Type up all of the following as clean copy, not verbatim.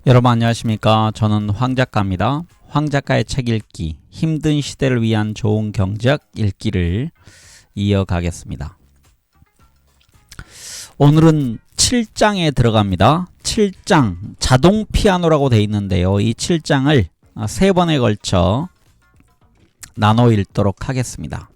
여러분 안녕하십니까. 저는 황 작가입니다. 황 작가의 책 읽기, 힘든 시대를 위한 좋은 경제학 읽기를 이어가겠습니다. 오늘은 7장에 들어갑니다. 7장 자동 피아노라고 되어 있는데요. 이 7장을 3번에 걸쳐 나눠 읽도록 하겠습니다.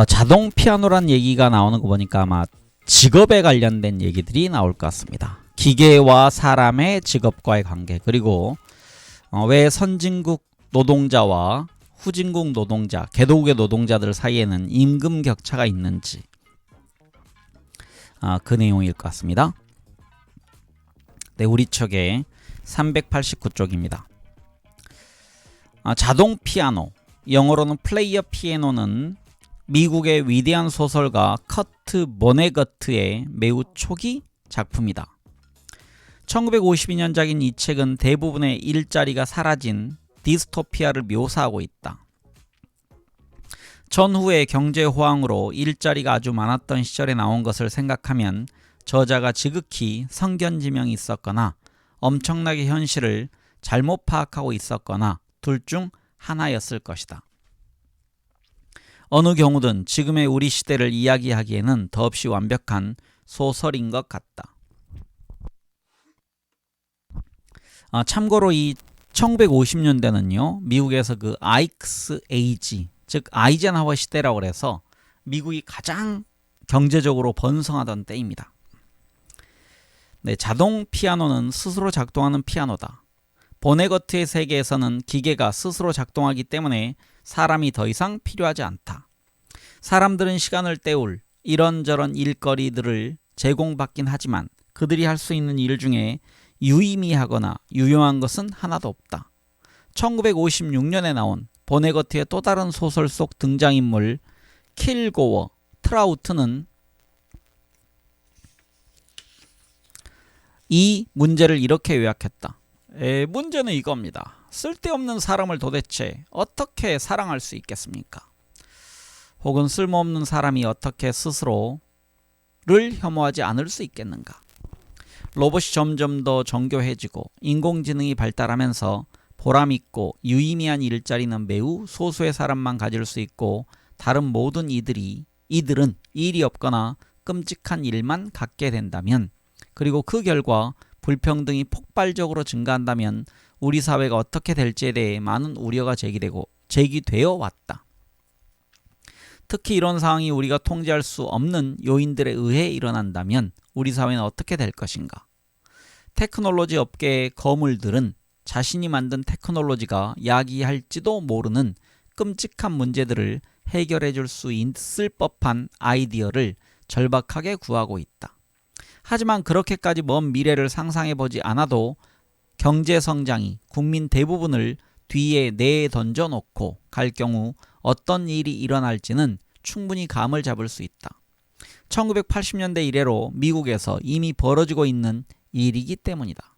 자동 피아노란 얘기가 나오는 거 보니까 아마 직업에 관련된 얘기들이 나올 것 같습니다. 기계와 사람의 직업과의 관계, 그리고 왜 선진국 노동자와 후진국 노동자, 개도국의 노동자들 사이에는 임금 격차가 있는지, 그 내용일 것 같습니다. 네, 우리 책의 389쪽입니다. 자동 피아노, 영어로는 플레이어 피아노는 미국의 위대한 소설가 커트 보네거트의 매우 초기 작품이다. 1952년작인 이 책은 대부분의 일자리가 사라진 디스토피아를 묘사하고 있다. 전후의 경제 호황으로 일자리가 아주 많았던 시절에 나온 것을 생각하면 저자가 지극히 성견지명이 있었거나 엄청나게 현실을 잘못 파악하고 있었거나 둘 중 하나였을 것이다. 어느 경우든 지금의 우리 시대를 이야기하기에는 더없이 완벽한 소설인 것 같다. 참고로 이 1950년대는요, 미국에서 그 아이크스 에이지, 즉 아이젠하워 시대라고 그래서 미국이 가장 경제적으로 번성하던 때입니다. 네, 자동 피아노는 스스로 작동하는 피아노다. 보네거트의 세계에서는 기계가 스스로 작동하기 때문에 사람이 더 이상 필요하지 않다. 사람들은 시간을 때울 이런저런 일거리들을 제공받긴 하지만 그들이 할 수 있는 일 중에 유의미하거나 유용한 것은 하나도 없다. 1956년에 나온 보네거트의 또 다른 소설 속 등장인물 킬고어 트라우트는 이 문제를 이렇게 요약했다. 문제는 이겁니다. 쓸데없는 사람을 도대체 어떻게 사랑할 수 있겠습니까? 혹은 쓸모없는 사람이 어떻게 스스로를 혐오하지 않을 수 있겠는가? 로봇이 점점 더 정교해지고 인공지능이 발달하면서 보람있고 유의미한 일자리는 매우 소수의 사람만 가질 수 있고 다른 모든 이들은 일이 없거나 끔찍한 일만 갖게 된다면, 그리고 그 결과 불평등이 폭발적으로 증가한다면 우리 사회가 어떻게 될지에 대해 많은 우려가 제기되어 왔다. 특히 이런 상황이 우리가 통제할 수 없는 요인들에 의해 일어난다면 우리 사회는 어떻게 될 것인가? 테크놀로지 업계의 거물들은 자신이 만든 테크놀로지가 야기할지도 모르는 끔찍한 문제들을 해결해 줄 수 있을 법한 아이디어를 절박하게 구하고 있다. 하지만 그렇게까지 먼 미래를 상상해보지 않아도 경제 성장이 국민 대부분을 뒤에 내던져 놓고 갈 경우 어떤 일이 일어날지는 충분히 감을 잡을 수 있다. 1980년대 이래로 미국에서 이미 벌어지고 있는 일이기 때문이다.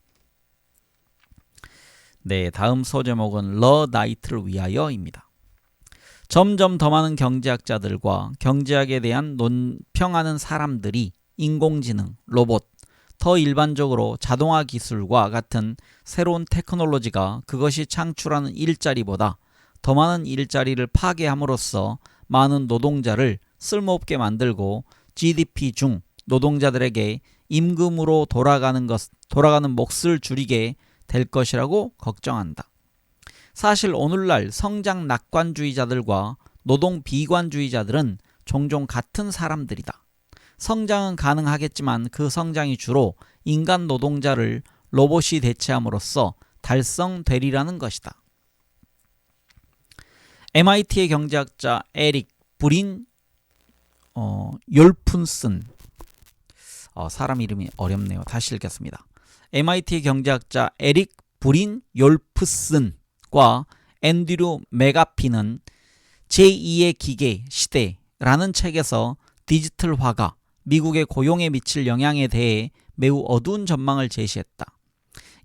네, 다음 소제목은 러 나이트를 위하여입니다. 점점 더 많은 경제학자들과 경제학에 대한 논평하는 사람들이 인공지능, 로봇, 더 일반적으로 자동화 기술과 같은 새로운 테크놀로지가 그것이 창출하는 일자리보다 더 많은 일자리를 파괴함으로써 많은 노동자를 쓸모없게 만들고 GDP 중 노동자들에게 임금으로 돌아가는 몫을 줄이게 될 것이라고 걱정한다. 사실 오늘날 성장 낙관주의자들과 노동 비관주의자들은 종종 같은 사람들이다. 성장은 가능하겠지만 그 성장이 주로 인간 노동자를 로봇이 대체함으로써 달성되리라는 것이다. MIT의 경제학자 에릭 브린 욜푼슨, 사람 이름이 어렵네요. 다시 읽겠습니다. MIT의 경제학자 에릭 브린 욜프슨과 앤드류 메가피는 제2의 기계 시대라는 책에서 디지털화가 미국의 고용에 미칠 영향에 대해 매우 어두운 전망을 제시했다.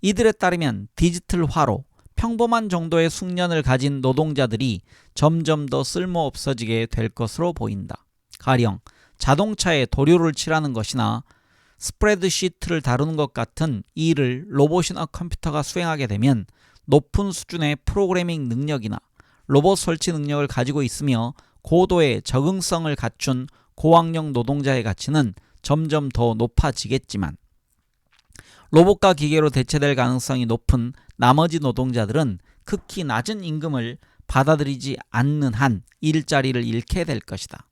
이들에 따르면 디지털화로 평범한 정도의 숙련을 가진 노동자들이 점점 더 쓸모없어지게 될 것으로 보인다. 가령 자동차에 도료를 칠하는 것이나 스프레드시트를 다루는 것 같은 일을 로봇이나 컴퓨터가 수행하게 되면 높은 수준의 프로그래밍 능력이나 로봇 설치 능력을 가지고 있으며 고도의 적응성을 갖춘 고학력 노동자의 가치는 점점 더 높아지겠지만 로봇과 기계로 대체될 가능성이 높은 나머지 노동자들은 극히 낮은 임금을 받아들이지 않는 한 일자리를 잃게 될 것이다.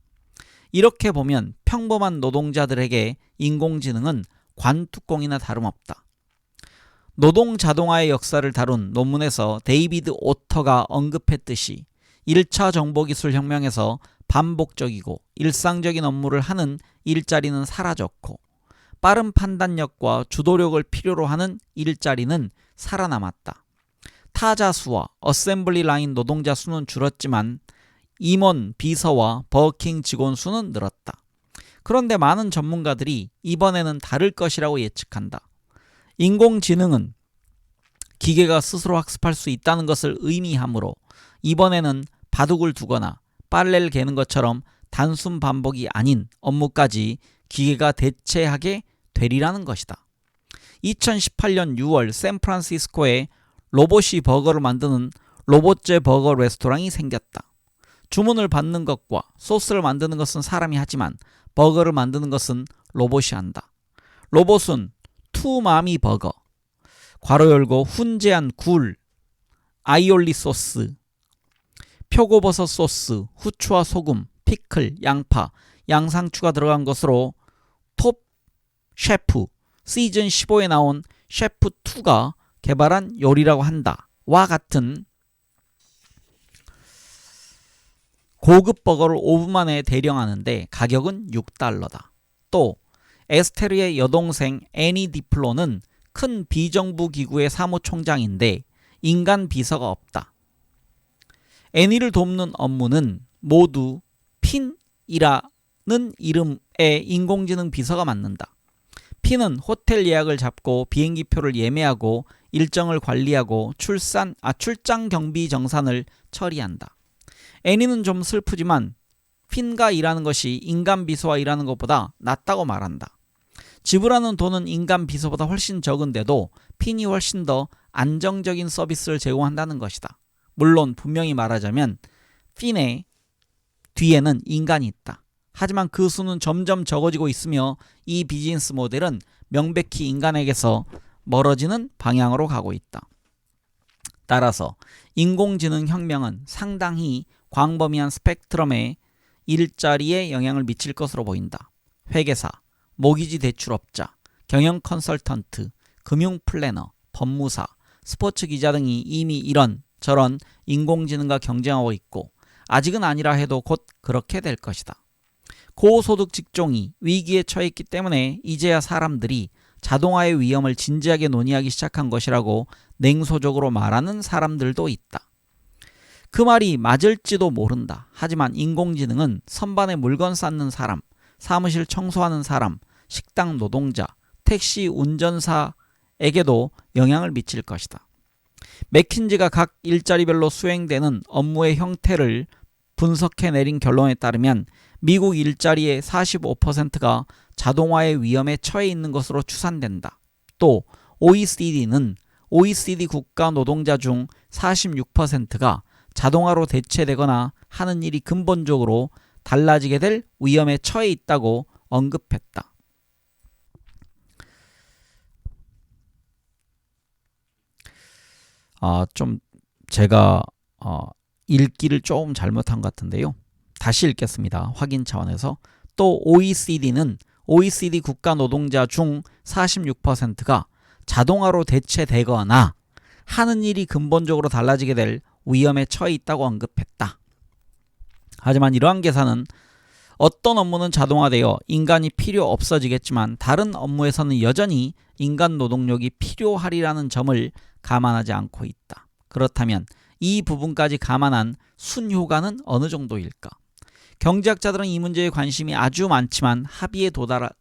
이렇게 보면 평범한 노동자들에게 인공지능은 관뚜껑이나 다름없다. 노동 자동화의 역사를 다룬 논문에서 데이비드 오터가 언급했듯이 1차 정보기술 혁명에서 반복적이고 일상적인 업무를 하는 일자리는 사라졌고 빠른 판단력과 주도력을 필요로 하는 일자리는 살아남았다. 타자 수와 어셈블리 라인 노동자 수는 줄었지만 임원, 비서와 버킹 직원 수는 늘었다. 그런데 많은 전문가들이 이번에는 다를 것이라고 예측한다. 인공지능은 기계가 스스로 학습할 수 있다는 것을 의미하므로 이번에는 바둑을 두거나 빨래를 개는 것처럼 단순 반복이 아닌 업무까지 기계가 대체하게 되리라는 것이다. 2018년 6월 샌프란시스코에 로봇이 버거를 만드는 로봇제 버거 레스토랑이 생겼다. 주문을 받는 것과 소스를 만드는 것은 사람이 하지만 버거를 만드는 것은 로봇이 한다. 로봇은 투마미 버거, 괄호 열고 훈제한 굴, 아이올리 소스, 표고버섯 소스, 후추와 소금, 피클, 양파, 양상추가 들어간 것으로 톱 셰프 시즌 15에 나온 셰프 2가 개발한 요리라고 한다. 와 같은 고급 버거를 5분 만에 대령하는데 가격은 $6. 또 에스테르의 여동생 애니 디플로는 큰 비정부 기구의 사무총장인데 인간 비서가 없다. 애니를 돕는 업무는 모두 핀이라는 이름의 인공지능 비서가 맡는다. 핀은 호텔 예약을 잡고 비행기표를 예매하고 일정을 관리하고 출장 경비 정산을 처리한다. 애니는 좀 슬프지만 핀과 일하는 것이 인간 비서와 일하는 것보다 낫다고 말한다. 지불하는 돈은 인간 비서보다 훨씬 적은데도 핀이 훨씬 더 안정적인 서비스를 제공한다는 것이다. 물론 분명히 말하자면 핀의 뒤에는 인간이 있다. 하지만 그 수는 점점 적어지고 있으며 이 비즈니스 모델은 명백히 인간에게서 멀어지는 방향으로 가고 있다. 따라서 인공지능 혁명은 상당히 광범위한 스펙트럼의 일자리에 영향을 미칠 것으로 보인다. 회계사, 모기지 대출업자, 경영 컨설턴트, 금융 플래너, 법무사, 스포츠 기자 등이 이미 이런 저런 인공지능과 경쟁하고 있고 아직은 아니라 해도 곧 그렇게 될 것이다. 고소득 직종이 위기에 처했기 때문에 이제야 사람들이 자동화의 위험을 진지하게 논의하기 시작한 것이라고 냉소적으로 말하는 사람들도 있다. 그 말이 맞을지도 모른다. 하지만 인공지능은 선반에 물건 쌓는 사람, 사무실 청소하는 사람, 식당 노동자, 택시 운전사에게도 영향을 미칠 것이다. 맥킨지가 각 일자리별로 수행되는 업무의 형태를 분석해 내린 결론에 따르면 미국 일자리의 45%가 자동화의 위험에 처해 있는 것으로 추산된다. 또 OECD는 OECD 국가 노동자 중 46%가 자동화로 대체되거나 하는 일이 근본적으로 달라지게 될 위험에 처해 있다고 언급했다. 좀 제가 읽기를 조금 잘못한 것 같은데요. 다시 읽겠습니다. 확인 차원에서. 또 OECD는 OECD 국가 노동자 중 46%가 자동화로 대체되거나 하는 일이 근본적으로 달라지게 될 위험에 처해 있다고 언급했다. 하지만 이러한 계산은 어떤 업무는 자동화되어 인간이 필요 없어지겠지만 다른 업무에서는 여전히 인간 노동력이 필요하리라는 점을 감안하지 않고 있다. 그렇다면 이 부분까지 감안한 순효과는 어느 정도일까? 경제학자들은 이 문제에 관심이 아주 많지만 합의에 도달해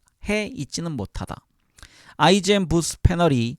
있지는 못하다. IGN 부스 패널이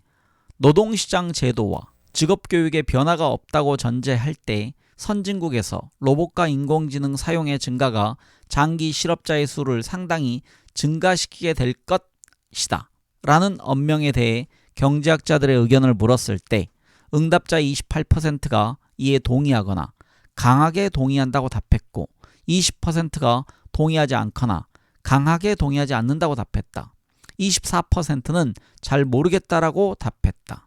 노동시장 제도와 직업교육에 변화가 없다고 전제할 때 선진국에서 로봇과 인공지능 사용의 증가가 장기 실업자의 수를 상당히 증가시키게 될 것이다 라는 언명에 대해 경제학자들의 의견을 물었을 때 응답자 28%가 이에 동의하거나 강하게 동의한다고 답했고 20%가 동의하지 않거나 강하게 동의하지 않는다고 답했다. 24%는 잘 모르겠다라고 답했다.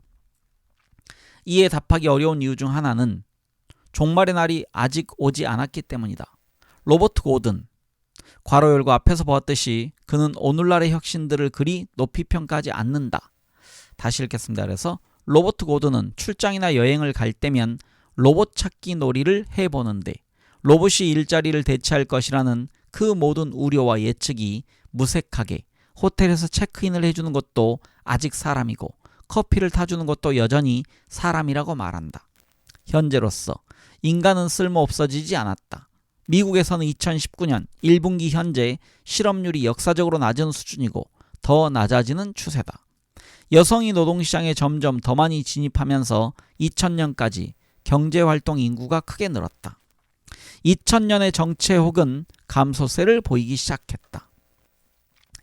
이에 답하기 어려운 이유 중 하나는 종말의 날이 아직 오지 않았기 때문이다. 로버트 고든, 괄호 열고 앞에서 보았듯이 그는 오늘날의 혁신들을 그리 높이 평가하지 않는다. 다시 읽겠습니다. 그래서 로버트 고든은 출장이나 여행을 갈 때면 로봇 찾기 놀이를 해보는데 로봇이 일자리를 대체할 것이라는 그 모든 우려와 예측이 무색하게 호텔에서 체크인을 해주는 것도 아직 사람이고 커피를 타주는 것도 여전히 사람이라고 말한다. 현재로서 인간은 쓸모없어지지 않았다. 미국에서는 2019년 1분기 현재 실업률이 역사적으로 낮은 수준이고 더 낮아지는 추세다. 여성이 노동시장에 점점 더 많이 진입하면서 2000년까지 경제활동 인구가 크게 늘었다. 2000년에 정체 혹은 감소세를 보이기 시작했다.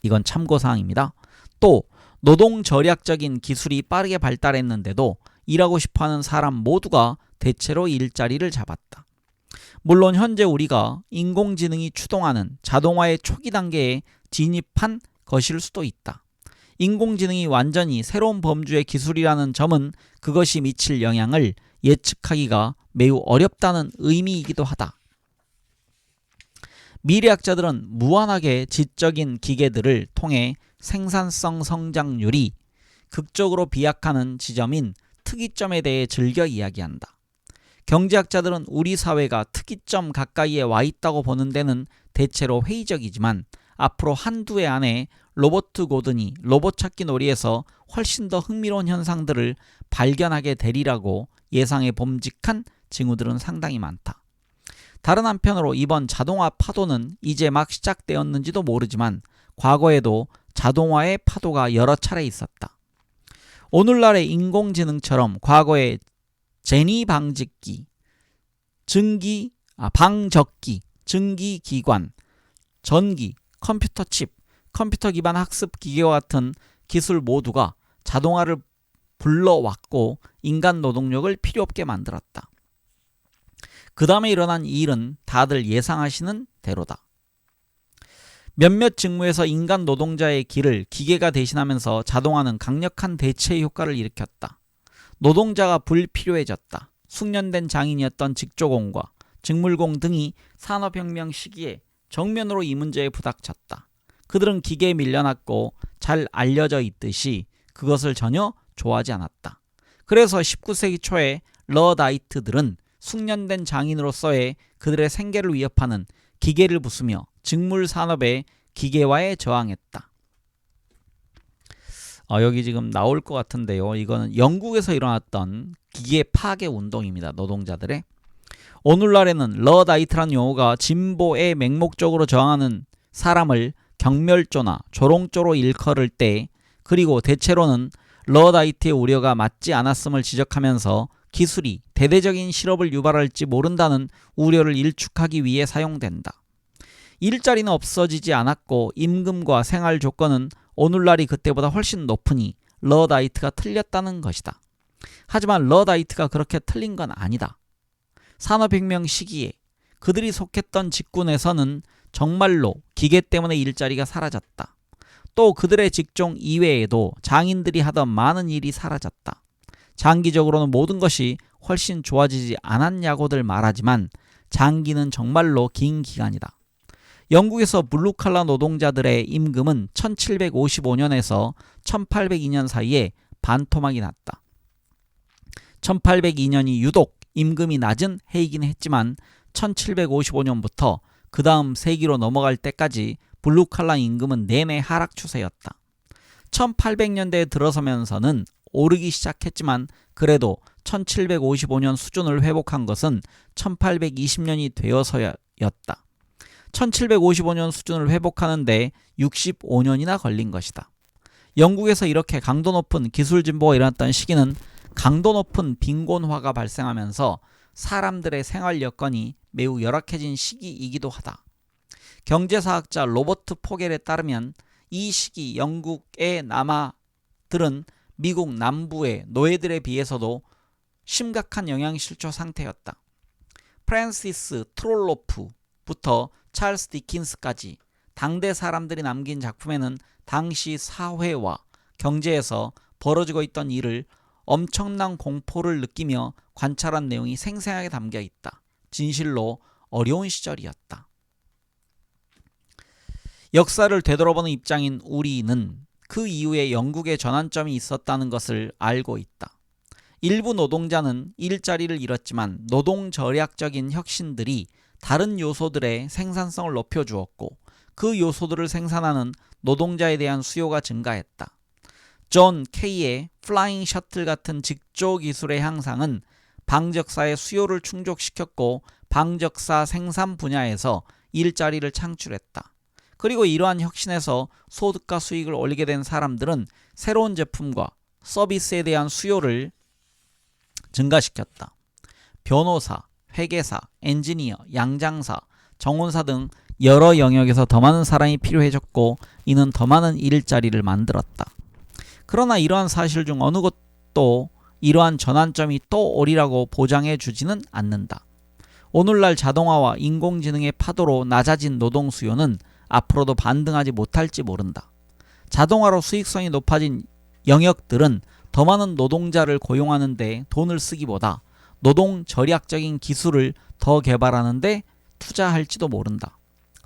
이건 참고사항입니다. 또 노동 절약적인 기술이 빠르게 발달했는데도 일하고 싶어하는 사람 모두가 대체로 일자리를 잡았다. 물론 현재 우리가 인공지능이 추동하는 자동화의 초기 단계에 진입한 것일 수도 있다. 인공지능이 완전히 새로운 범주의 기술이라는 점은 그것이 미칠 영향을 예측하기가 매우 어렵다는 의미이기도 하다. 미래학자들은 무한하게 지적인 기계들을 통해 생산성 성장률이 극적으로 비약하는 지점인 특이점에 대해 즐겨 이야기한다. 경제학자들은 우리 사회가 특이점 가까이에 와 있다고 보는 데는 대체로 회의적이지만 앞으로 한두 해 안에 로버트 고든이 로봇 찾기 놀이에서 훨씬 더 흥미로운 현상들을 발견하게 되리라고 예상해 봄직한 징후들은 상당히 많다. 다른 한편으로 이번 자동화 파도는 이제 막 시작되었는지도 모르지만 과거에도 자동화의 파도가 여러 차례 있었다. 오늘날의 인공지능처럼 과거에 제니 방적기, 방적기, 증기기관, 전기, 컴퓨터 칩, 컴퓨터 기반 학습 기계와 같은 기술 모두가 자동화를 불러왔고 인간 노동력을 필요 없게 만들었다. 그 다음에 일어난 이 일은 다들 예상하시는 대로다. 몇몇 직무에서 인간 노동자의 길을 기계가 대신하면서 자동화는 강력한 대체 효과를 일으켰다. 노동자가 불필요해졌다. 숙련된 장인이었던 직조공과 직물공 등이 산업혁명 시기에 정면으로 이 문제에 부닥쳤다. 그들은 기계에 밀려났고 잘 알려져 있듯이 그것을 전혀 좋아하지 않았다. 그래서 19세기 초에 러다이트들은 숙련된 장인으로서의 그들의 생계를 위협하는 기계를 부수며 직물 산업의 기계화에 저항했다. 여기 지금 나올 것 같은데요. 이거는 영국에서 일어났던 기계 파괴 운동입니다. 노동자들의. 오늘날에는 러다이트라는 용어가 진보에 맹목적으로 저항하는 사람을 경멸조나 조롱조로 일컬을 때, 그리고 대체로는 러다이트의 우려가 맞지 않았음을 지적하면서 기술이 대대적인 실업을 유발할지 모른다는 우려를 일축하기 위해 사용된다. 일자리는 없어지지 않았고 임금과 생활 조건은 오늘날이 그때보다 훨씬 높으니 러다이트가 틀렸다는 것이다. 하지만 러다이트가 그렇게 틀린 건 아니다. 산업혁명 시기에 그들이 속했던 직군에서는 정말로 기계 때문에 일자리가 사라졌다. 또 그들의 직종 이외에도 장인들이 하던 많은 일이 사라졌다. 장기적으로는 모든 것이 훨씬 좋아지지 않았냐고들 말하지만 장기는 정말로 긴 기간이다. 영국에서 블루칼라 노동자들의 임금은 1755년에서 1802년 사이에 반토막이 났다. 1802년이 유독 임금이 낮은 해이긴 했지만 1755년부터 그 다음 세기로 넘어갈 때까지 블루칼라 임금은 내내 하락 추세였다. 1800년대에 들어서면서는 오르기 시작했지만 그래도 1755년 수준을 회복한 것은 1820년이 되어서였다. 1755년 수준을 회복하는데 65년이나 걸린 것이다. 영국에서 이렇게 강도 높은 기술 진보가 일어났던 시기는 강도 높은 빈곤화가 발생하면서 사람들의 생활 여건이 매우 열악해진 시기이기도 하다. 경제사학자 로버트 포겔에 따르면 이 시기 영국의 남아들은 미국 남부의 노예들에 비해서도 심각한 영양실조 상태였다. 프랜시스 트롤로프부터 찰스 디킨스까지 당대 사람들이 남긴 작품에는 당시 사회와 경제에서 벌어지고 있던 일을 엄청난 공포를 느끼며 관찰한 내용이 생생하게 담겨 있다. 진실로 어려운 시절이었다. 역사를 되돌아보는 입장인 우리는 그 이후에 영국의 전환점이 있었다는 것을 알고 있다. 일부 노동자는 일자리를 잃었지만 노동절약적인 혁신들이 다른 요소들의 생산성을 높여주었고 그 요소들을 생산하는 노동자에 대한 수요가 증가했다. 존 케이의 플라잉 셔틀 같은 직조 기술의 향상은 방적사의 수요를 충족시켰고 방적사 생산 분야에서 일자리를 창출했다. 그리고 이러한 혁신에서 소득과 수익을 올리게 된 사람들은 새로운 제품과 서비스에 대한 수요를 증가시켰다. 변호사, 회계사, 엔지니어, 양장사, 정원사 등 여러 영역에서 더 많은 사람이 필요해졌고 이는 더 많은 일자리를 만들었다. 그러나 이러한 사실 중 어느 것도 이러한 전환점이 또 오리라고 보장해 주지는 않는다. 오늘날 자동화와 인공지능의 파도로 낮아진 노동 수요는 앞으로도 반등하지 못할지 모른다. 자동화로 수익성이 높아진 영역들은 더 많은 노동자를 고용하는 데 돈을 쓰기보다 노동 절약적인 기술을 더 개발하는 데 투자할지도 모른다.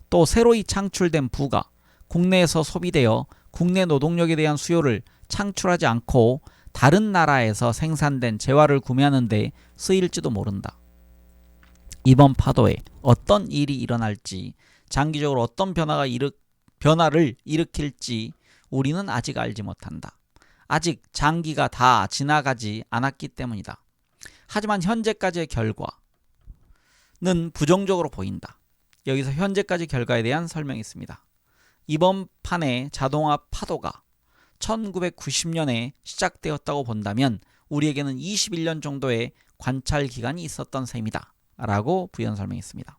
또 새로이 창출된 부가 국내에서 소비되어 국내 노동력에 대한 수요를 창출하지 않고 다른 나라에서 생산된 재화를 구매하는 데 쓰일지도 모른다. 이번 파도에 어떤 일이 일어날지 장기적으로 어떤 변화를 일으킬지 우리는 아직 알지 못한다. 아직 장기가 다 지나가지 않았기 때문이다. 하지만 현재까지의 결과는 부정적으로 보인다. 여기서 현재까지 결과에 대한 설명이 있습니다. 이번 판의 자동화 파도가 1990년에 시작되었다고 본다면 우리에게는 21년 정도의 관찰 기간이 있었던 셈이다 라고 부연 설명했습니다.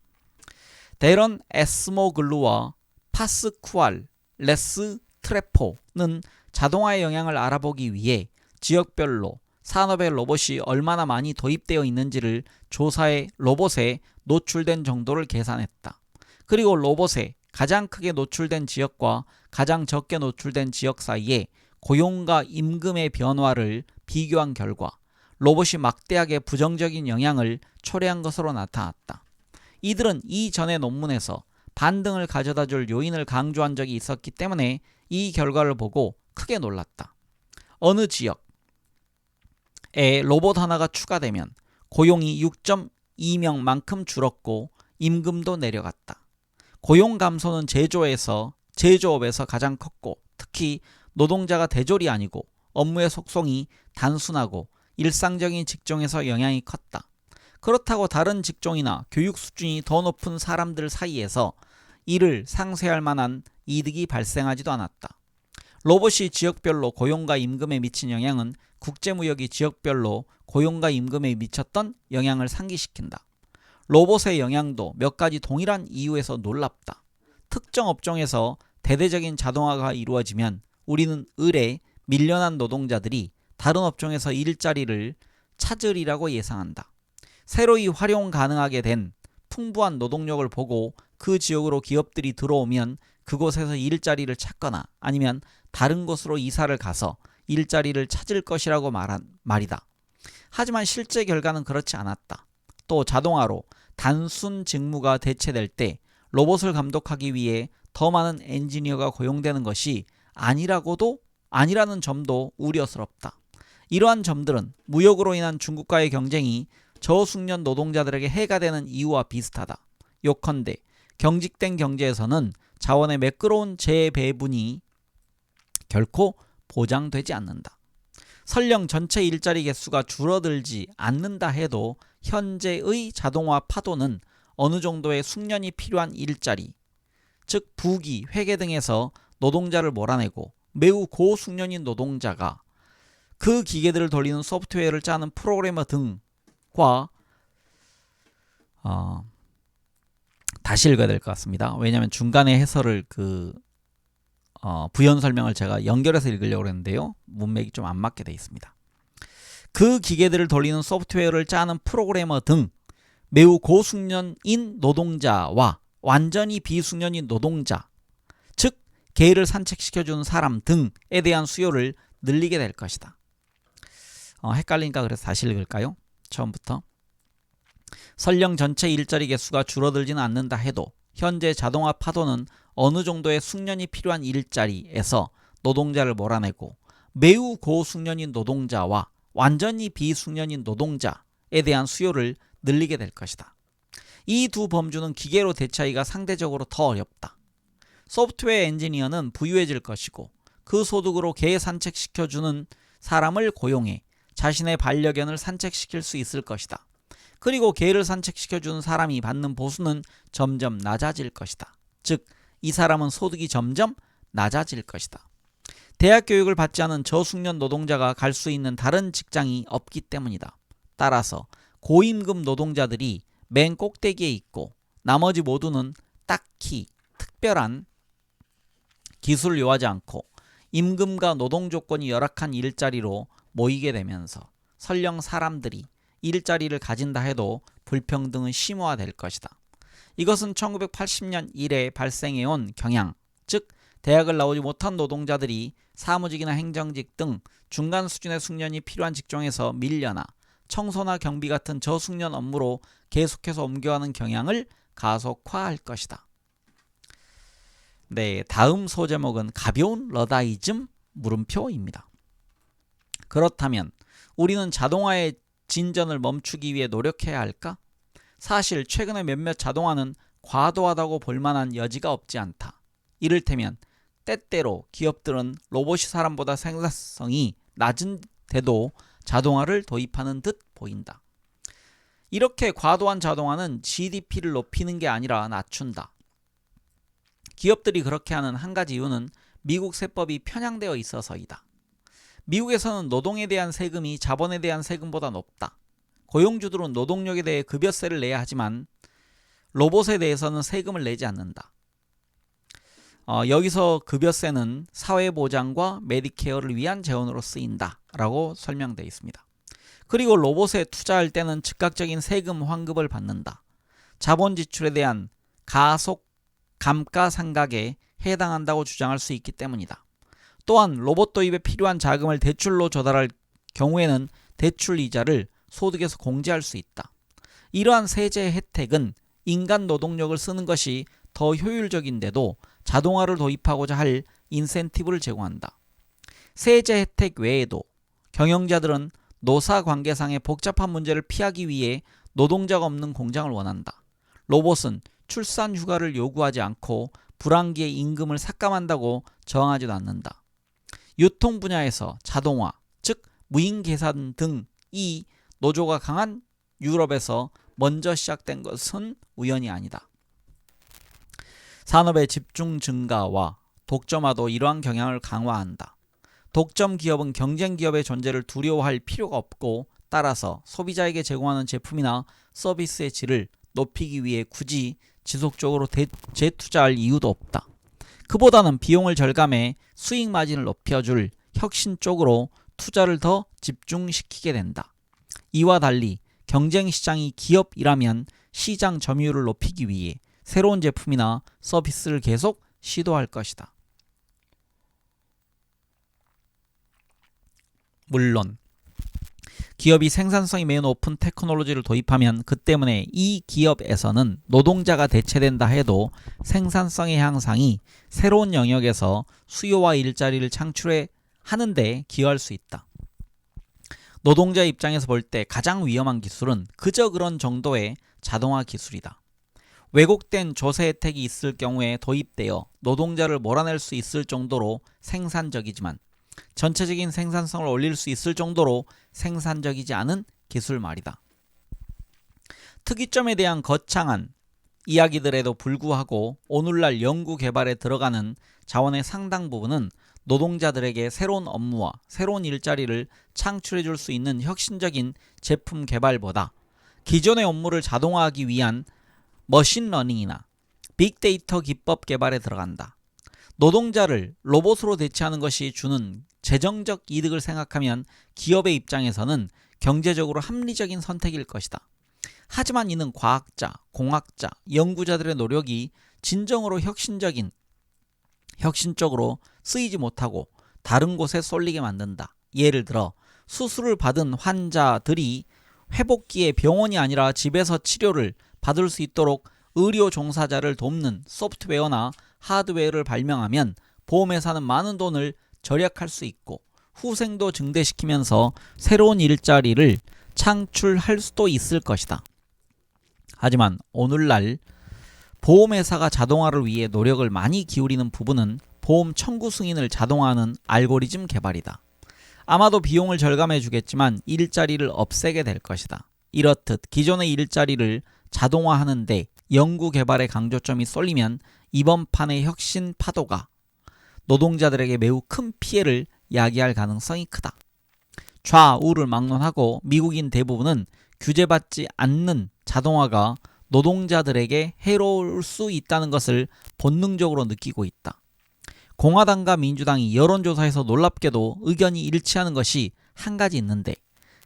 데런 에스모글루와 파스쿠알 레스트레포는 자동화의 영향을 알아보기 위해 지역별로 산업의 로봇이 얼마나 많이 도입되어 있는지를 조사해 로봇에 노출된 정도를 계산했다. 그리고 로봇에 가장 크게 노출된 지역과 가장 적게 노출된 지역 사이에 고용과 임금의 변화를 비교한 결과 로봇이 막대하게 부정적인 영향을 초래한 것으로 나타났다. 이들은 이전의 논문에서 반등을 가져다줄 요인을 강조한 적이 있었기 때문에 이 결과를 보고 크게 놀랐다. 어느 지역에 로봇 하나가 추가되면 고용이 6.2명만큼 줄었고 임금도 내려갔다. 고용 감소는 제조업에서 가장 컸고 특히 노동자가 대졸이 아니고 업무의 속성이 단순하고 일상적인 직종에서 영향이 컸다. 그렇다고 다른 직종이나 교육 수준이 더 높은 사람들 사이에서 이를 상쇄할 만한 이득이 발생하지도 않았다. 로봇이 지역별로 고용과 임금에 미친 영향은 국제무역이 지역별로 고용과 임금에 미쳤던 영향을 상기시킨다. 로봇의 영향도 몇 가지 동일한 이유에서 놀랍다. 특정 업종에서 대대적인 자동화가 이루어지면 우리는 을에 밀려난 노동자들이 다른 업종에서 일자리를 찾으리라고 예상한다. 새로이 활용 가능하게 된 풍부한 노동력을 보고 그 지역으로 기업들이 들어오면 그곳에서 일자리를 찾거나 아니면 다른 곳으로 이사를 가서 일자리를 찾을 것이라고 말이다. 하지만 실제 결과는 그렇지 않았다. 또 자동화로 단순 직무가 대체될 때 로봇을 감독하기 위해 더 많은 엔지니어가 고용되는 것이 아니라는 점도 우려스럽다. 이러한 점들은 무역으로 인한 중국과의 경쟁이 저숙련 노동자들에게 해가 되는 이유와 비슷하다. 요컨대 경직된 경제에서는 자원의 매끄러운 재배분이 결코 보장되지 않는다. 설령 전체 일자리 개수가 줄어들지 않는다 해도 현재의 자동화 파도는 어느 정도의 숙련이 필요한 일자리, 즉 부기, 회계 등에서 노동자를 몰아내고 매우 고숙련인 노동자가 그 기계들을 돌리는 소프트웨어를 짜는 프로그래머 등과 다시 읽어야 될 것 같습니다. 왜냐하면 중간에 해설을 부연 설명을 제가 연결해서 읽으려고 했는데요. 문맥이 좀 안 맞게 되어 있습니다. 그 기계들을 돌리는 소프트웨어를 짜는 프로그래머 등 매우 고숙련인 노동자와 완전히 비숙련인 노동자, 즉 개를 산책시켜주는 사람 등에 대한 수요를 늘리게 될 것이다. 헷갈리니까 그래서 다시 읽을까요? 처음부터. 설령 전체 일자리 개수가 줄어들지는 않는다 해도 현재 자동화 파도는 어느 정도의 숙련이 필요한 일자리에서 노동자를 몰아내고 매우 고숙련인 노동자와 완전히 비숙련인 노동자에 대한 수요를 늘리게 될 것이다. 이 두 범주는 기계로 대체하기가 상대적으로 더 어렵다. 소프트웨어 엔지니어는 부유해질 것이고 그 소득으로 개 산책시켜주는 사람을 고용해 자신의 반려견을 산책시킬 수 있을 것이다. 그리고 개를 산책시켜주는 사람이 받는 보수는 점점 낮아질 것이다. 즉, 이 사람은 소득이 점점 낮아질 것이다. 대학 교육을 받지 않은 저숙련 노동자가 갈 수 있는 다른 직장이 없기 때문이다. 따라서 고임금 노동자들이 맨 꼭대기에 있고 나머지 모두는 딱히 특별한 기술을 요하지 않고 임금과 노동 조건이 열악한 일자리로 모이게 되면서 설령 사람들이 일자리를 가진다 해도 불평등은 심화될 것이다. 이것은 1980년 이래 발생해온 경향, 즉 대학을 나오지 못한 노동자들이 사무직이나 행정직 등 중간 수준의 숙련이 필요한 직종에서 밀려나 청소나 경비 같은 저숙련 업무로 계속해서 옮겨가는 경향을 가속화할 것이다. 네, 다음 소제목은 가벼운 러다이즘 물음표입니다. 그렇다면 우리는 자동화의 진전을 멈추기 위해 노력해야 할까? 사실 최근에 몇몇 자동화는 과도하다고 볼 만한 여지가 없지 않다. 이를테면 때때로 기업들은 로봇이 사람보다 생산성이 낮은데도 자동화를 도입하는 듯 보인다. 이렇게 과도한 자동화는 GDP를 높이는 게 아니라 낮춘다. 기업들이 그렇게 하는 한 가지 이유는 미국 세법이 편향되어 있어서이다. 미국에서는 노동에 대한 세금이 자본에 대한 세금보다 높다. 고용주들은 노동력에 대해 급여세를 내야 하지만 로봇에 대해서는 세금을 내지 않는다. 여기서 급여세는 사회보장과 메디케어를 위한 재원으로 쓰인다 라고 설명되어 있습니다. 그리고 로봇에 투자할 때는 즉각적인 세금 환급을 받는다. 자본 지출에 대한 가속 감가상각에 해당한다고 주장할 수 있기 때문이다. 또한 로봇 도입에 필요한 자금을 대출로 조달할 경우에는 대출 이자를 소득에서 공제할 수 있다. 이러한 세제 혜택은 인간 노동력을 쓰는 것이 더 효율적인데도 자동화를 도입하고자 할 인센티브를 제공한다. 세제 혜택 외에도 경영자들은 노사관계상의 복잡한 문제를 피하기 위해 노동자가 없는 공장을 원한다. 로봇은 출산 휴가를 요구하지 않고 불황기에 임금을 삭감한다고 저항하지도 않는다. 유통 분야에서 자동화, 즉 무인 계산 등이 노조가 강한 유럽에서 먼저 시작된 것은 우연이 아니다. 산업의 집중 증가와 독점화도 이러한 경향을 강화한다. 독점 기업은 경쟁 기업의 존재를 두려워할 필요가 없고 따라서 소비자에게 제공하는 제품이나 서비스의 질을 높이기 위해 굳이 지속적으로 재투자할 이유도 없다. 그보다는 비용을 절감해 수익 마진을 높여줄 혁신 쪽으로 투자를 더 집중시키게 된다. 이와 달리 경쟁 시장이 기업이라면 시장 점유율을 높이기 위해 새로운 제품이나 서비스를 계속 시도할 것이다. 물론 기업이 생산성이 매우 높은 테크놀로지를 도입하면 그 때문에 이 기업에서는 노동자가 대체된다 해도 생산성의 향상이 새로운 영역에서 수요와 일자리를 창출해 하는데 기여할 수 있다. 노동자 입장에서 볼 때 가장 위험한 기술은 그저 그런 정도의 자동화 기술이다. 왜곡된 조세 혜택이 있을 경우에 도입되어 노동자를 몰아낼 수 있을 정도로 생산적이지만 전체적인 생산성을 올릴 수 있을 정도로 생산적이지 않은 기술 말이다. 특이점에 대한 거창한 이야기들에도 불구하고 오늘날 연구 개발에 들어가는 자원의 상당 부분은 노동자들에게 새로운 업무와 새로운 일자리를 창출해 줄 수 있는 혁신적인 제품 개발보다 기존의 업무를 자동화하기 위한 머신러닝이나 빅데이터 기법 개발에 들어간다. 노동자를 로봇으로 대체하는 것이 주는 재정적 이득을 생각하면 기업의 입장에서는 경제적으로 합리적인 선택일 것이다. 하지만 이는 과학자, 공학자, 연구자들의 노력이 진정으로 혁신적으로 쓰이지 못하고 다른 곳에 쏠리게 만든다. 예를 들어 수술을 받은 환자들이 회복기에 병원이 아니라 집에서 치료를 받을 수 있도록 의료 종사자를 돕는 소프트웨어나 하드웨어를 발명하면 보험회사는 많은 돈을 절약할 수 있고 후생도 증대시키면서 새로운 일자리를 창출할 수도 있을 것이다. 하지만 오늘날 보험회사가 자동화를 위해 노력을 많이 기울이는 부분은 보험 청구 승인을 자동화하는 알고리즘 개발이다. 아마도 비용을 절감해 주겠지만 일자리를 없애게 될 것이다. 이렇듯 기존의 일자리를 자동화하는데 연구 개발의 강조점이 쏠리면 이번 판의 혁신 파도가 노동자들에게 매우 큰 피해를 야기할 가능성이 크다. 좌우를 막론하고 미국인 대부분은 규제받지 않는 자동화가 노동자들에게 해로울 수 있다는 것을 본능적으로 느끼고 있다. 공화당과 민주당이 여론조사에서 놀랍게도 의견이 일치하는 것이 한 가지 있는데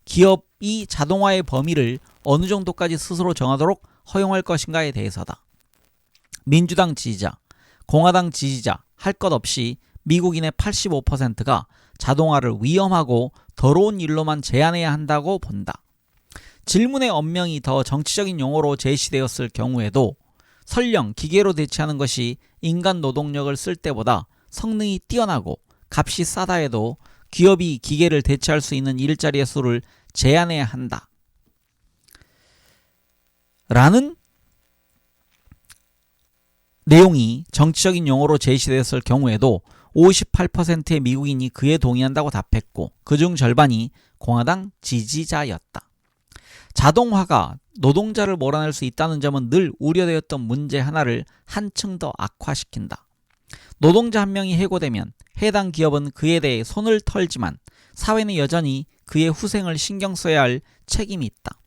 기업이 자동화의 범위를 어느 정도까지 스스로 정하도록 허용할 것인가에 대해서다. 민주당 지지자, 공화당 지지자 할 것 없이 미국인의 85%가 자동화를 위험하고 더러운 일로만 제한해야 한다고 본다. 질문의 언명이 더 정치적인 용어로 제시되었을 경우에도 설령 기계로 대체하는 것이 인간 노동력을 쓸 때보다 성능이 뛰어나고 값이 싸다 해도 기업이 기계를 대체할 수 있는 일자리의 수를 제한해야 한다. 라는 내용이 정치적인 용어로 제시되었을 경우에도 58%의 미국인이 그에 동의한다고 답했고 그중 절반이 공화당 지지자였다. 자동화가 노동자를 몰아낼 수 있다는 점은 늘 우려되었던 문제 하나를 한층 더 악화시킨다. 노동자 한 명이 해고되면 해당 기업은 그에 대해 손을 털지만 사회는 여전히 그의 후생을 신경 써야 할 책임이 있다.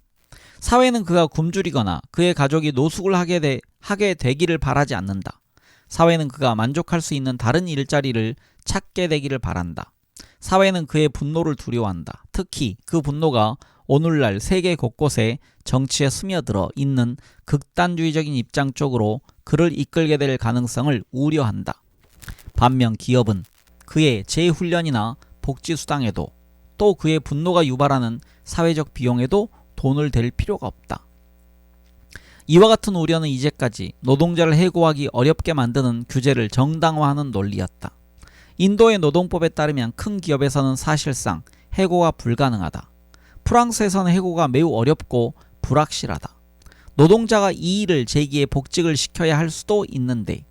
사회는 그가 굶주리거나 그의 가족이 노숙을 하게 되기를 바라지 않는다. 사회는 그가 만족할 수 있는 다른 일자리를 찾게 되기를 바란다. 사회는 그의 분노를 두려워한다. 특히 그 분노가 오늘날 세계 곳곳에 정치에 스며들어 있는 극단주의적인 입장 쪽으로 그를 이끌게 될 가능성을 우려한다. 반면 기업은 그의 재훈련이나 복지수당에도 또 그의 분노가 유발하는 사회적 비용에도 돈을 댈 필요가 없다. 이와 같은 우려는 이제까지 노동자를 해고하기 어렵게 만드는 규제를 정당화하는 논리였다. 인도의 노동법에 따르면 큰 기업에서는 사실상 해고가 불가능하다. 프랑스에서는 해고가 매우 어렵고 불확실하다. 노동자가 이의를 제기해 복직을 시켜야 할 수도 있는데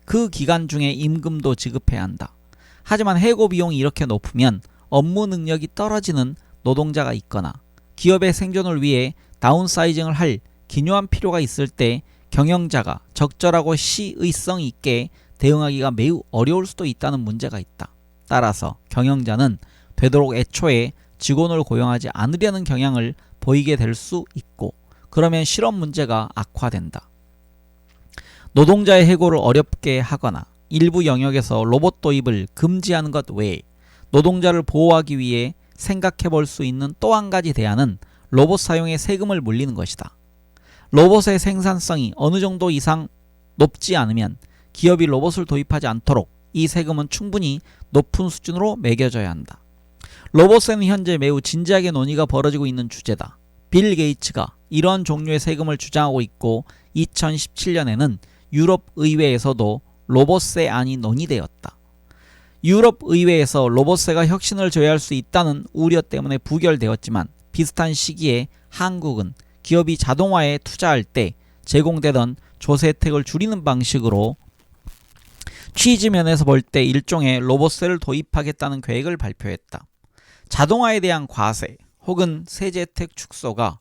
그 기간 중에 임금도 지급해야 한다. 하지만 해고 비용이 이렇게 높으면 업무 능력이 떨어지는 노동자가 있거나 기업의 생존을 위해 다운사이징을 할 기묘한 필요가 있을 때 경영자가 적절하고 시의성 있게 대응하기가 매우 어려울 수도 있다는 문제가 있다. 따라서 경영자는 되도록 애초에 직원을 고용하지 않으려는 경향을 보이게 될 수 있고 그러면 실업 문제가 악화된다. 노동자의 해고를 어렵게 하거나 일부 영역에서 로봇 도입을 금지하는 것 외에 노동자를 보호하기 위해 생각해 볼 수 있는 또 한 가지 대안은 로봇 사용에 세금을 물리는 것이다. 로봇의 생산성이 어느 정도 이상 높지 않으면 기업이 로봇을 도입하지 않도록 이 세금은 충분히 높은 수준으로 매겨져야 한다. 로봇세는 현재 매우 진지하게 논의가 벌어지고 있는 주제다. 빌 게이츠가 이러한 종류의 세금을 주장하고 있고 2017년에는 유럽 의회에서도 로봇세 안이 논의되었다. 유럽 의회에서 로봇세가 혁신을 조회할 수 있다는 우려 때문에 부결되었지만 비슷한 시기에 한국은 기업이 자동화에 투자할 때 제공되던 조세 혜택을 줄이는 방식으로 취지면에서 볼 때 일종의 로봇세를 도입하겠다는 계획을 발표했다. 자동화에 대한 과세 혹은 세제 혜택 축소가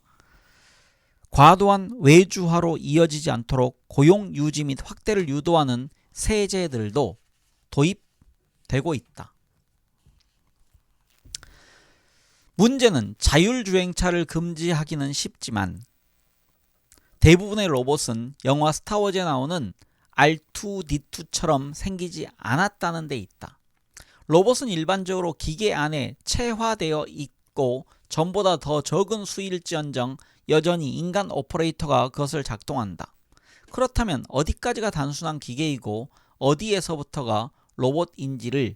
과도한 외주화로 이어지지 않도록 고용 유지 및 확대를 유도하는 세제들도 도입 되고 있다. 문제는 자율주행차를 금지하기는 쉽지만 대부분의 로봇은 영화 스타워즈에 나오는 R2D2처럼 생기지 않았다는 데 있다. 로봇은 일반적으로 기계 안에 체화되어 있고 전보다 더 적은 수일지언정 여전히 인간 오퍼레이터가 그것을 작동한다. 그렇다면 어디까지가 단순한 기계이고 어디에서부터가 로봇인지를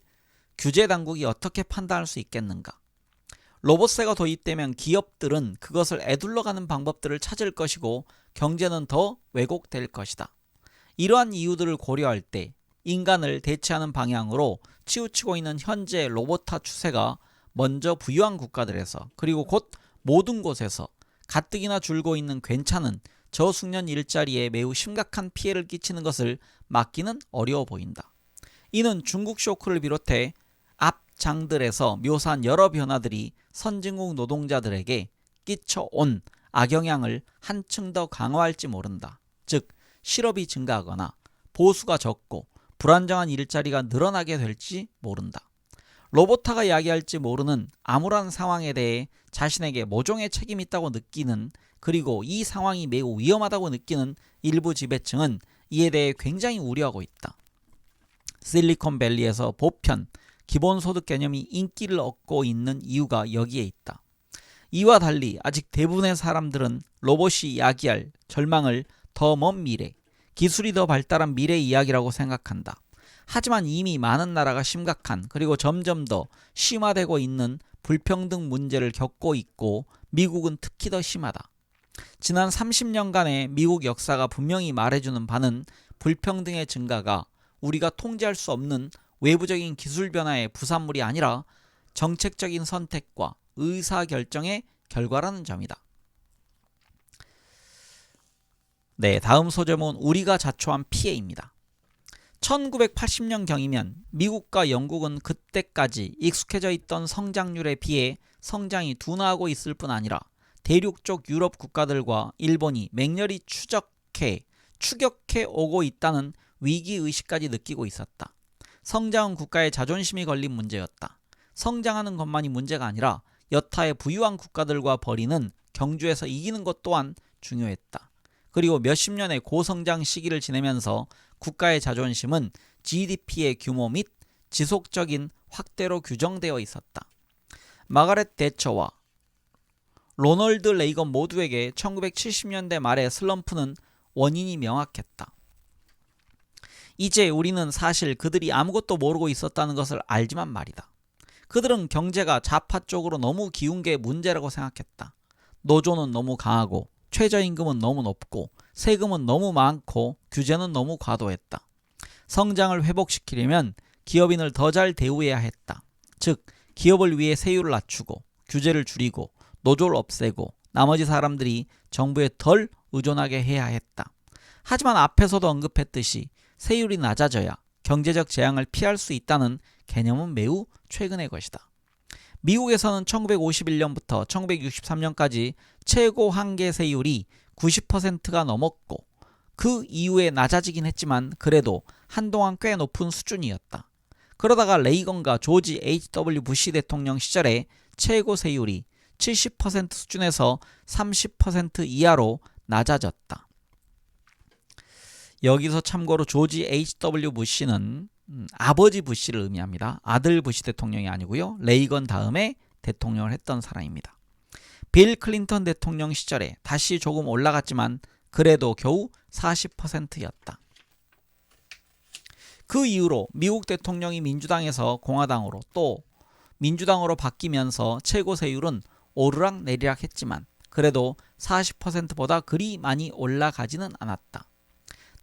규제 당국이 어떻게 판단할 수 있겠는가? 로봇세가 도입되면 기업들은 그것을 에둘러가는 방법들을 찾을 것이고 경제는 더 왜곡될 것이다. 이러한 이유들을 고려할 때 인간을 대체하는 방향으로 치우치고 있는 현재 로봇화 추세가 먼저 부유한 국가들에서 그리고 곧 모든 곳에서 가뜩이나 줄고 있는 괜찮은 저숙련 일자리에 매우 심각한 피해를 끼치는 것을 막기는 어려워 보인다. 이는 중국 쇼크를 비롯해 앞장들에서 묘사한 여러 변화들이 선진국 노동자들에게 끼쳐온 악영향을 한층 더 강화할지 모른다. 즉 실업이 증가하거나 보수가 적고 불안정한 일자리가 늘어나게 될지 모른다. 로봇화가 야기할지 모르는 암울한 상황에 대해 자신에게 모종의 책임이 있다고 느끼는 그리고 이 상황이 매우 위험하다고 느끼는 일부 지배층은 이에 대해 굉장히 우려하고 있다. 실리콘밸리에서 보편 기본소득 개념이 인기를 얻고 있는 이유가 여기에 있다. 이와 달리 아직 대부분의 사람들은 로봇이 야기할 절망을 더 먼 미래, 기술이 더 발달한 미래 이야기라고 생각한다. 하지만 이미 많은 나라가 심각한 그리고 점점 더 심화되고 있는 불평등 문제를 겪고 있고 미국은 특히 더 심하다. 지난 30년간의 미국 역사가 분명히 말해주는 바는 불평등의 증가가 우리가 통제할 수 없는 외부적인 기술 변화의 부산물이 아니라 정책적인 선택과 의사결정의 결과라는 점이다. 네, 다음 소제목은 우리가 자초한 피해입니다. 1980년경이면 미국과 영국은 그때까지 익숙해져 있던 성장률에 비해 성장이 둔화하고 있을 뿐 아니라 대륙 쪽 유럽 국가들과 일본이 맹렬히 추격해 오고 있다는 위기의식까지 느끼고 있었다. 성장은 국가의 자존심이 걸린 문제였다. 성장하는 것만이 문제가 아니라 여타의 부유한 국가들과 벌이는 경주에서 이기는 것 또한 중요했다. 그리고 몇십 년의 고성장 시기를 지내면서 국가의 자존심은 GDP의 규모 및 지속적인 확대로 규정되어 있었다. 마가렛 대처와 로널드 레이건 모두에게 1970년대 말의 슬럼프는 원인이 명확했다. 이제 우리는 사실 그들이 아무것도 모르고 있었다는 것을 알지만 말이다. 그들은 경제가 좌파 쪽으로 너무 기운 게 문제라고 생각했다. 노조는 너무 강하고 최저임금은 너무 높고 세금은 너무 많고 규제는 너무 과도했다. 성장을 회복시키려면 기업인을 더 잘 대우해야 했다. 즉 기업을 위해 세율을 낮추고 규제를 줄이고 노조를 없애고 나머지 사람들이 정부에 덜 의존하게 해야 했다. 하지만 앞에서도 언급했듯이 세율이 낮아져야 경제적 재앙을 피할 수 있다는 개념은 매우 최근의 것이다. 미국에서는 1951년부터 1963년까지 최고 한계 세율이 90%가 넘었고 그 이후에 낮아지긴 했지만 그래도 한동안 꽤 높은 수준이었다. 그러다가 레이건과 조지 H.W. 부시 대통령 시절에 최고 세율이 70% 수준에서 30% 이하로 낮아졌다. 여기서 참고로 조지 H.W. 부시는 아버지 부시를 의미합니다. 아들 부시 대통령이 아니고요. 레이건 다음에 대통령을 했던 사람입니다. 빌 클린턴 대통령 시절에 다시 조금 올라갔지만 그래도 겨우 40%였다. 그 이후로 미국 대통령이 민주당에서 공화당으로 또 민주당으로 바뀌면서 최고 세율은 오르락 내리락 했지만 그래도 40%보다 그리 많이 올라가지는 않았다.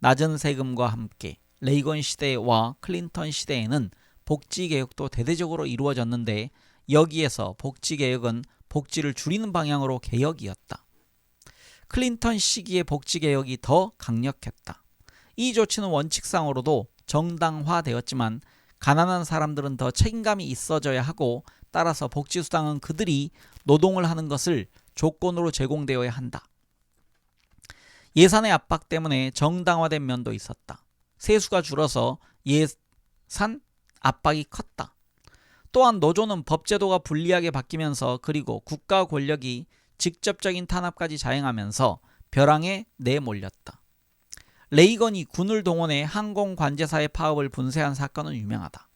낮은 세금과 함께 레이건 시대와 클린턴 시대에는 복지개혁도 대대적으로 이루어졌는데 여기에서 복지개혁은 복지를 줄이는 방향으로 개혁이었다. 클린턴 시기의 복지개혁이 더 강력했다. 이 조치는 원칙상으로도 정당화되었지만 가난한 사람들은 더 책임감이 있어져야 하고 따라서 복지수당은 그들이 노동을 하는 것을 조건으로 제공되어야 한다. 예산의 압박 때문에 정당화된 면도 있었다. 세수가 줄어서 예산 압박이 컸다. 또한 노조는 법제도가 불리하게 바뀌면서 그리고 국가 권력이 직접적인 탄압까지 자행하면서 벼랑에 내몰렸다. 레이건이 군을 동원해 항공관제사의 파업을 분쇄한 사건은 유명하다.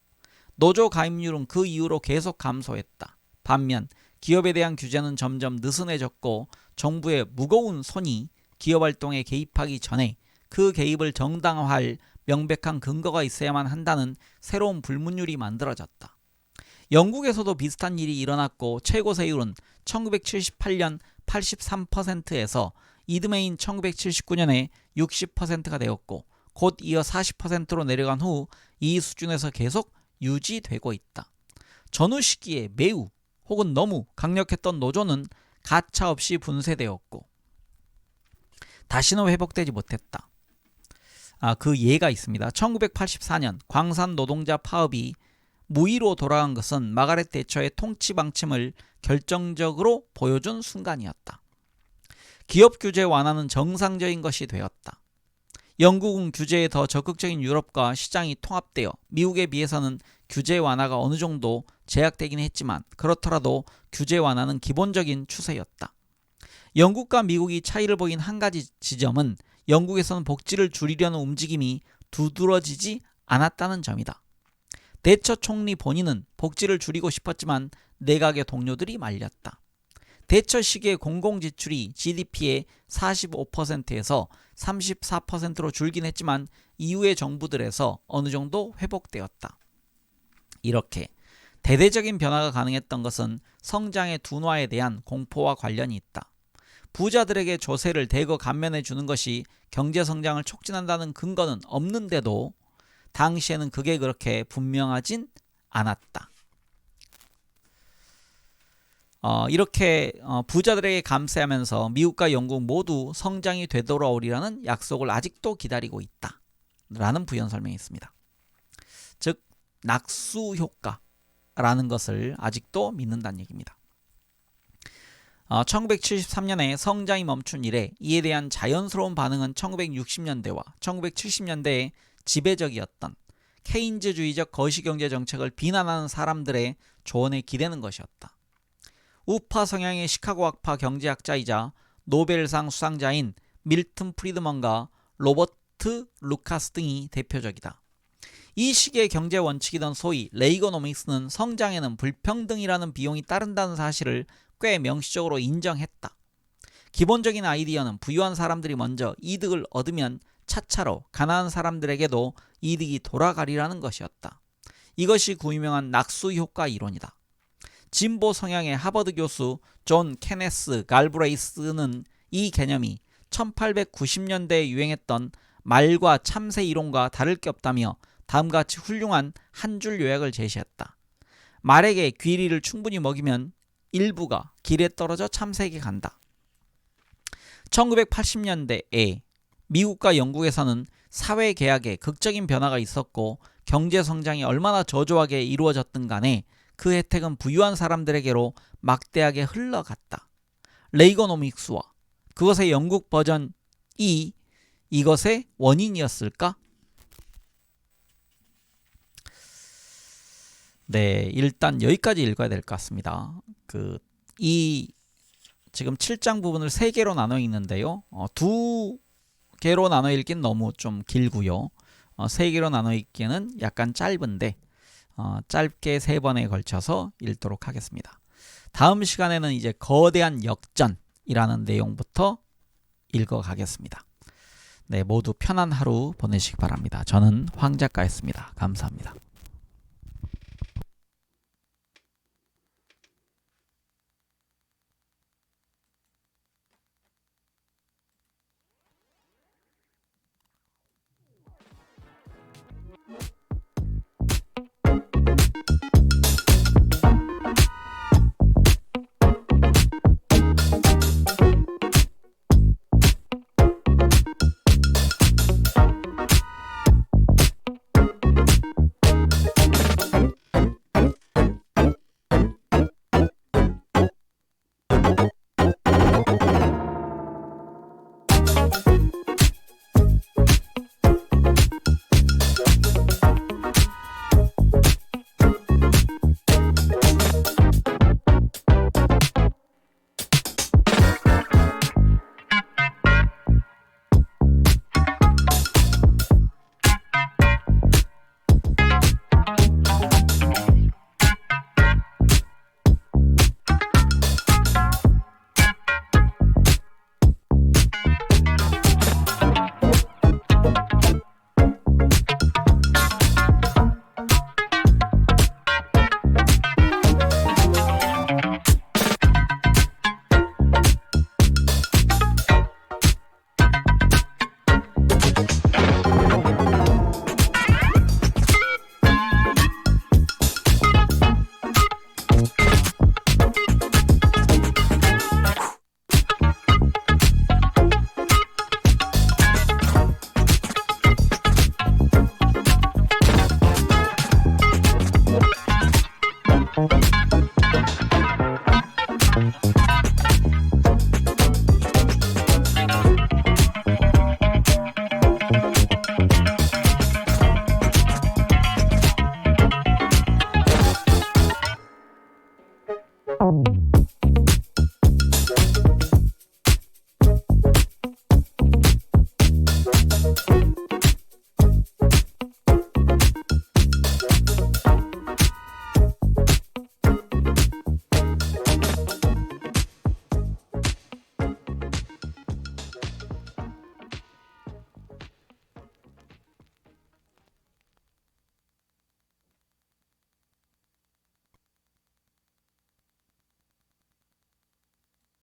노조 가입률은 그 이후로 계속 감소했다. 반면 기업에 대한 규제는 점점 느슨해졌고 정부의 무거운 손이 기업활동에 개입하기 전에 그 개입을 정당화할 명백한 근거가 있어야만 한다는 새로운 불문율이 만들어졌다. 영국에서도 비슷한 일이 일어났고 최고 세율은 1978년 83%에서 이듬해인 1979년에 60%가 되었고 곧 이어 40%로 내려간 후 이 수준에서 계속 유지되고 있다. 전후 시기에 매우 혹은 너무 강력했던 노조는 가차없이 분쇄되었고 다시는 회복되지 못했다. 그 예가 있습니다. 1984년 광산 노동자 파업이 무의로 돌아간 것은 마가렛 대처의 통치 방침을 결정적으로 보여준 순간이었다. 기업 규제 완화는 정상적인 것이 되었다. 영국은 규제에 더 적극적인 유럽과 시장이 통합되어 미국에 비해서는 규제 완화가 어느 정도 제약되긴 했지만 그렇더라도 규제 완화는 기본적인 추세였다. 영국과 미국이 차이를 보인 한 가지 지점은 영국에서는 복지를 줄이려는 움직임이 두드러지지 않았다는 점이다. 대처 총리 본인은 복지를 줄이고 싶었지만 내각의 동료들이 말렸다. 대처 시기의 공공지출이 GDP의 45%에서 34%로 줄긴 했지만 이후의 정부들에서 어느 정도 회복되었다. 이렇게 대대적인 변화가 가능했던 것은 성장의 둔화에 대한 공포와 관련이 있다. 부자들에게 조세를 대거 감면해 주는 것이 경제성장을 촉진한다는 근거는 없는데도 당시에는 그게 그렇게 분명하진 않았다. 이렇게 부자들에게 감세하면서 미국과 영국 모두 성장이 되돌아오리라는 약속을 아직도 기다리고 있다 라는 부연 설명이 있습니다. 즉 낙수 효과라는 것을 아직도 믿는다는 얘기입니다. 1973년에 성장이 멈춘 이래 이에 대한 자연스러운 반응은 1960년대와 1970년대에 지배적이었던 케인즈주의적 거시경제 정책을 비난하는 사람들의 조언에 기대는 것이었다. 우파 성향의 시카고학파 경제학자이자 노벨상 수상자인 밀튼 프리드먼과 로버트 루카스 등이 대표적이다. 이 시기의 경제 원칙이던 소위 레이거노믹스는 성장에는 불평등이라는 비용이 따른다는 사실을 꽤 명시적으로 인정했다. 기본적인 아이디어는 부유한 사람들이 먼저 이득을 얻으면 차차로 가난한 사람들에게도 이득이 돌아가리라는 것이었다. 이것이 구유명한 낙수 효과 이론이다. 진보 성향의 하버드 교수 존 케네스 갈브레이스는 이 개념이 1890년대에 유행했던 말과 참새 이론과 다를 게 없다며 다음과 같이 훌륭한 한 줄 요약을 제시했다. 말에게 귀리를 충분히 먹이면 일부가 길에 떨어져 참새에게 간다. 1980년대에 미국과 영국에서는 사회계약에 극적인 변화가 있었고 경제성장이 얼마나 저조하게 이루어졌든 간에 그 혜택은 부유한 사람들에게로 막대하게 흘러갔다. 레이거노믹스와 그것의 영국 버전이 이것의 원인이었을까? 네, 일단 여기까지 읽어야 될 것 같습니다. 이 지금 7장 부분을 3개로 나눠 읽는데요. 2개로 나눠 읽기는 너무 좀 길고요. 3개로 나눠 읽기는 약간 짧은데 짧게 3번에 걸쳐서 읽도록 하겠습니다. 다음 시간에는 이제 거대한 역전이라는 내용부터 읽어가겠습니다. 네, 모두 편한 하루 보내시기 바랍니다. 저는 황 작가였습니다. 감사합니다.